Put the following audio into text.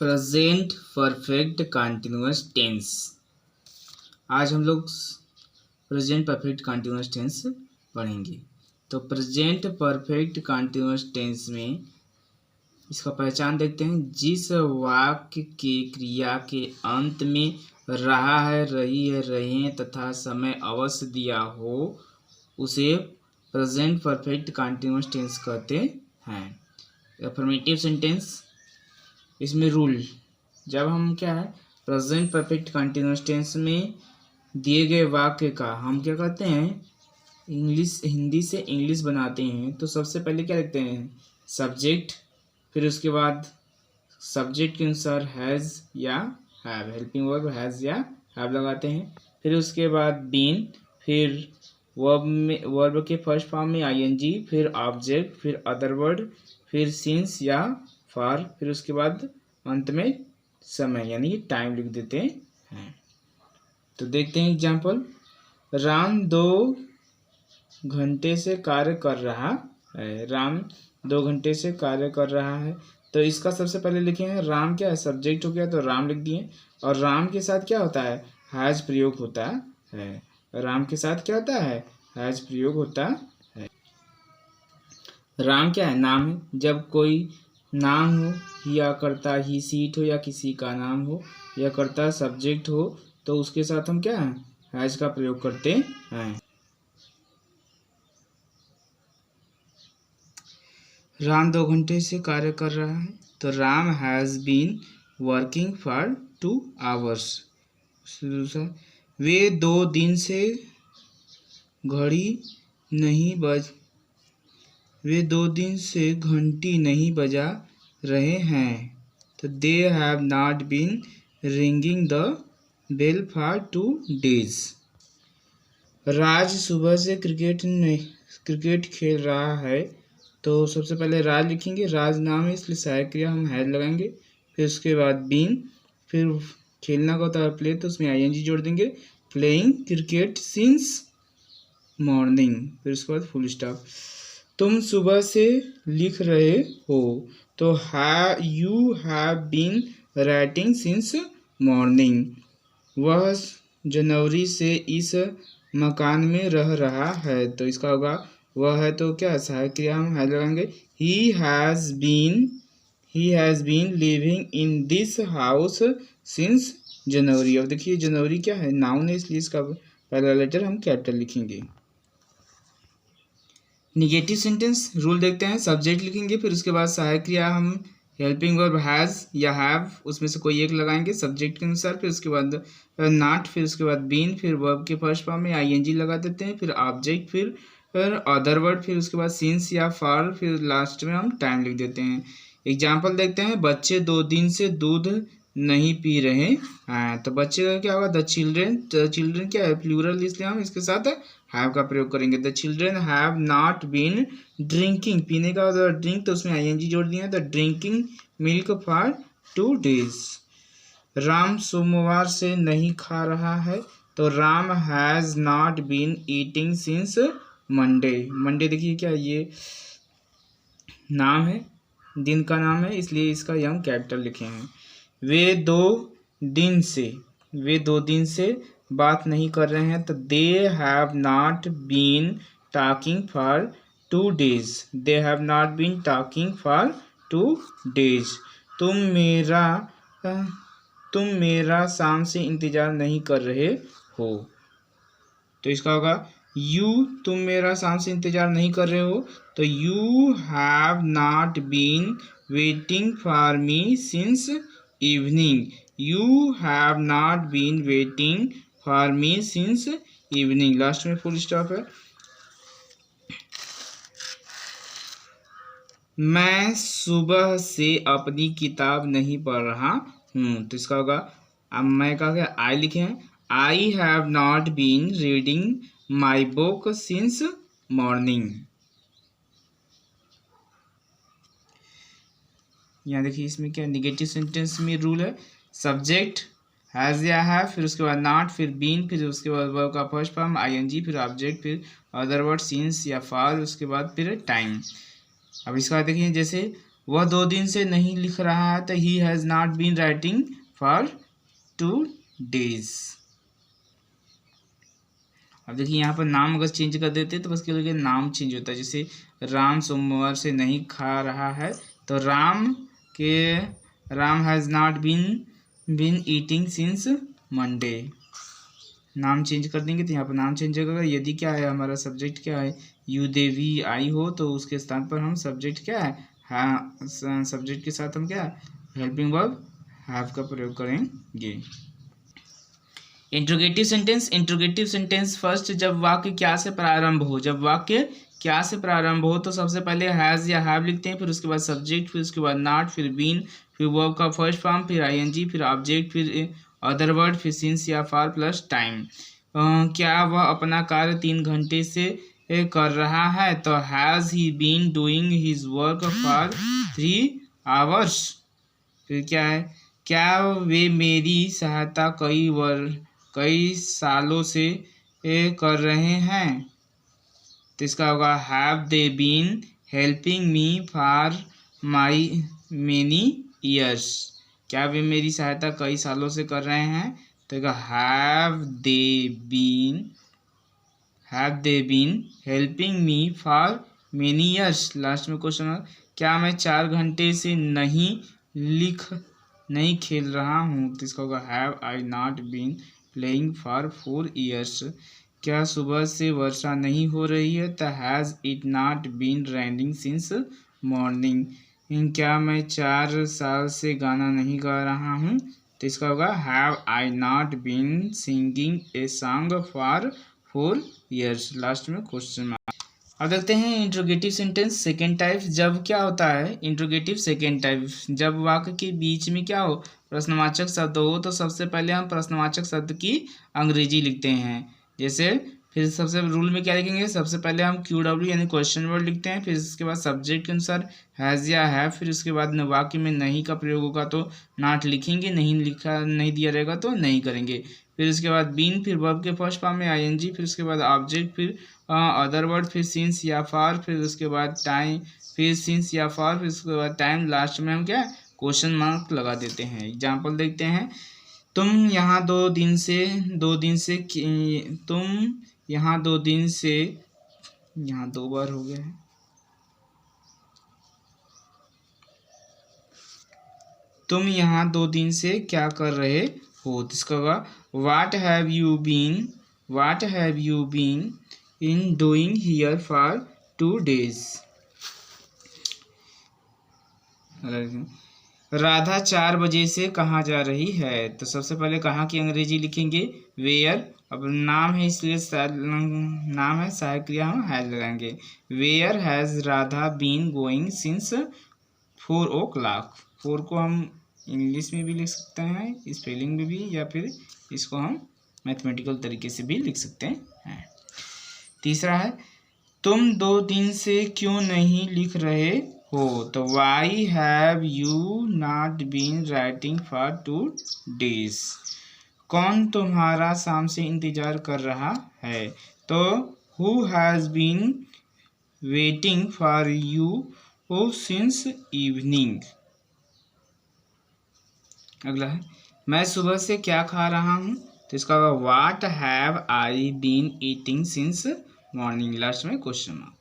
Present perfect continuous tense. आज हम लोग प्रेजेंट परफेक्ट कंटिन्यूअस टेंस पढ़ेंगे। तो प्रेजेंट परफेक्ट कंटिन्यूअस टेंस में इसका पहचान देखते हैं। जिस वाक्य के क्रिया के अंत में रहा है, रही है, रहें तथा समय अवश्य दिया हो उसे प्रेजेंट परफेक्ट कंटिन्यूअस टेंस कहते हैं। अफर्मेटिव सेंटेंस, इसमें रूल, जब हम क्या है प्रेजेंट परफेक्ट कंटिन्यूअस टेंस में दिए गए वाक्य का हम क्या कहते हैं, हिंदी से इंग्लिश बनाते हैं। तो सबसे पहले क्या लिखते हैं, सब्जेक्ट, फिर उसके बाद सब्जेक्ट के अनुसार हैज़ या हैव, हेल्पिंग वर्ब हैज़ या हैव लगाते हैं। फिर उसके बाद बीन, फिर वर्ब के फर्स्ट फॉर्म में आईएनजी, फिर ऑब्जेक्ट, फिर अदर वर्ड, फिर सिंस या फॉर, फिर उसके बाद अंत में समय यानी टाइम लिख देते हैं। तो देखते हैं एग्जाम्पल। राम 2 घंटे से कार्य कर रहा है। राम 2 घंटे से कार्य कर रहा है। तो इसका सबसे पहले लिखे हैं, राम क्या है, सब्जेक्ट हो गया तो राम लिख दिए। और राम के साथ क्या होता है, हैज प्रयोग होता है। राम के साथ क्या होता है, हैज प्रयोग होता है। राम क्या है, नाम है। जब कोई नाम हो या कर्ता ही सीट हो या किसी का नाम हो या कर्ता सब्जेक्ट हो तो उसके साथ हम क्या है, हैज का प्रयोग करते हैं। राम 2 घंटे से कार्य कर रहा है। तो Ram has been working for 2 hours। वे 2 दिन से घड़ी नहीं बज वे 2 दिन से घंटी नहीं बजा रहे हैं। तो they have not been ringing the bell for 2 days। Raj सुबह से क्रिकेट खेल रहा है। तो सबसे पहले राज लिखेंगे, राज नाम है इसलिए सहायक क्रिया हम हैज लगाएंगे। फिर उसके बाद बीन, फिर खेलना का होता है प्ले तो उसमें आईएनजी जोड़ देंगे, प्लेइंग क्रिकेट सिंस मॉर्निंग, फिर उसके बाद फुल स्टॉप। तुम सुबह से लिख रहे हो। तो you have been writing since morning. वह जनवरी से इस मकान में रह रहा है। तो इसका होगा वह है तो क्या सहायक क्रिया हम हैज लगाएंगे। He has been living in this house since January. अब देखिए जनवरी क्या है, नाउन है इसलिए इसका पहला लेटर हम कैपिटल लिखेंगे। निगेटिव सेंटेंस रूल देखते हैं। सब्जेक्ट लिखेंगे, फिर उसके बाद सहायक क्रिया हम हेल्पिंग वर्ब हैज़ या हैव, उसमें से कोई एक लगाएंगे सब्जेक्ट के अनुसार। फिर उसके बाद नॉट, फिर उसके बाद बीन, फिर वर्ब के फर्स्ट फॉर्म में आईएनजी लगा देते हैं, फिर ऑब्जेक्ट, फिर अदर वर्ड, फिर उसके बाद सिंस या फॉर, फिर लास्ट में हम टाइम लिख देते हैं। एग्जाम्पल देखते हैं। बच्चे 2 दिन से दूध नहीं पी रहे हैं। तो बच्चे का क्या होगा, द चिल्ड्रेन क्या है, प्लूरल, इसलिए हम इसके साथ हैव का प्रयोग करेंगे। The children have not been drinking, पीने का होता है ड्रिंक तो उसमें आईएनजी जोड़ दिए, the drinking milk for 2 days। Ram सोमवार से नहीं खा रहा है। तो Ram has not been eating since Monday. Monday देखिए क्या ये नाम है, दिन का नाम है इसलिए इसका हम कैपिटल लिखे हैं। वे 2 दिन से बात नहीं कर रहे हैं। तो they have not been talking for 2 days। They have not been talking for 2 days। तुम मेरा शाम से इंतजार नहीं कर रहे हो। तो इसका होगा तुम मेरा शाम से इंतजार नहीं कर रहे हो। तो you have not been waiting for me since evening. You have not been waiting for me since evening. Last में फुल स्टॉप है। मैं सुबह से अपनी किताब नहीं पढ़ रहा हूँ। तो इसका होगा, अब मैं का क्या आई लिखे हैं, I have not been reading my book since morning. यहाँ देखिए इसमें क्या निगेटिव सेंटेंस में रूल है, सब्जेक्ट हैज़ या हैव, फिर उसके बाद नॉट, फिर बीन, फिर उसके बाद वर्ब का फर्स्ट फॉर्म आईएनजी, फिर ऑब्जेक्ट, फिर अदर वर्ड सिंस या फॉर, उसके बाद फिर टाइम। अब इसका देखिए जैसे वह 2 दिन से नहीं लिख रहा है, तो he has not been writing for 2 days। अब देखिए यहाँ पर नाम अगर चेंज कर देते तो बस केवल नाम चेंज होता है। जैसे राम सोमवार से नहीं खा रहा है, तो Ram has not been eating since Monday. नाम चेंज कर देंगे तो यहाँ पर नाम चेंज होगा। यदि क्या है हमारा सब्जेक्ट क्या है, यू दे वी आई हो, तो उसके स्थान पर हम सब्जेक्ट क्या है, हाँ, सब्जेक्ट के साथ हम क्या हेल्पिंग वर्ब हैव का प्रयोग करेंगे। इंट्रोगेटिव सेंटेंस फर्स्ट, जब वाक्य क्या से प्रारंभ हो, तो सबसे पहले हैज़ या हैव लिखते हैं, फिर उसके बाद सब्जेक्ट, फिर उसके बाद नॉट, फिर बीन, फिर वर्ब का फर्स्ट फॉर्म, फिर आईएनजी, फिर ऑब्जेक्ट, फिर अदर वर्ड, फिर सिंस या फॉर प्लस टाइम। क्या वह अपना कार्य 3 घंटे से कर रहा है, तो has he been doing his work for 3 hours। फिर क्या है, क्या वे मेरी सहायता कई सालों से कर रहे हैं, तो इसका होगा have they been helping me for my many years. क्या वे मेरी सहायता कई सालों से कर रहे हैं, तो have they been helping me for many years. Last में क्वेश्चन, क्या मैं 4 घंटे से नहीं खेल रहा हूँ, तो इसका होगा have I not been playing for 4 years। क्या सुबह से वर्षा नहीं हो रही है, तो has it not been raining since morning. क्या मैं 4 साल से गाना नहीं गा रहा हूँ, तो इसका होगा have I not been singing a song for 4 years। Last में क्वेश्चन मार्क। अब देखते हैं इंट्रोगेटिव सेंटेंस सेकेंड टाइप। जब क्या होता है इंट्रोगेटिव सेकेंड टाइप, जब वाक्य के बीच में क्या हो, प्रश्नवाचक शब्द हो, तो सबसे पहले हम प्रश्नवाचक शब्द की अंग्रेजी लिखते हैं। जैसे फिर सबसे रूल में क्या लिखेंगे, सबसे पहले हम QW यानी क्वेश्चन वर्ड लिखते हैं, फिर इसके बाद सब्जेक्ट के अनुसार हैज़ या हैव, फिर उसके बाद वाक्य में नहीं का प्रयोग होगा तो नॉट लिखेंगे, नहीं दिया रहेगा तो नहीं करेंगे। फिर उसके बाद बीन, फिर वर्ब के फर्स्ट फॉर्म में आईएनजी, फिर उसके बाद ऑब्जेक्ट, फिर अदर वर्ड, फिर सिंस या फॉर, फिर उसके बाद टाइम, फिर सिंस या फॉर, फिर उसके बाद टाइम, लास्ट में हम क्या क्वेश्चन मार्क लगा देते हैं। एग्जाम्पल देखते हैं, तुम यहाँ 2 दिन से तुम यहाँ 2 दिन से, यहाँ 2 बार हो गया है, तुम यहाँ 2 दिन से क्या कर रहे हो, तो इसका होगा what have you been in doing here for 2 days। Radha 4 बजे से कहाँ जा रही है, तो सबसे पहले कहाँ की अंग्रेजी लिखेंगे, वेयर। अब नाम है इसलिए सहायक क्रिया हम हैज लगाएंगे। Where has Radha been going since 4 o'clock। 4 को हम इंग्लिश में भी लिख सकते हैं, स्पेलिंग में भी, या फिर इसको हम मैथमेटिकल तरीके से भी लिख सकते हैं। तीसरा है, तुम 2 दिन से क्यों नहीं लिख रहे हो, तो why have you not been writing for 2 days। कौन तुम्हारा शाम से इंतजार कर रहा है, तो who has been waiting for you since evening. अगला है, मैं सुबह से क्या खा रहा हूँ, तो इसका what have I been eating since morning. Last में क्वेश्चन मार्क।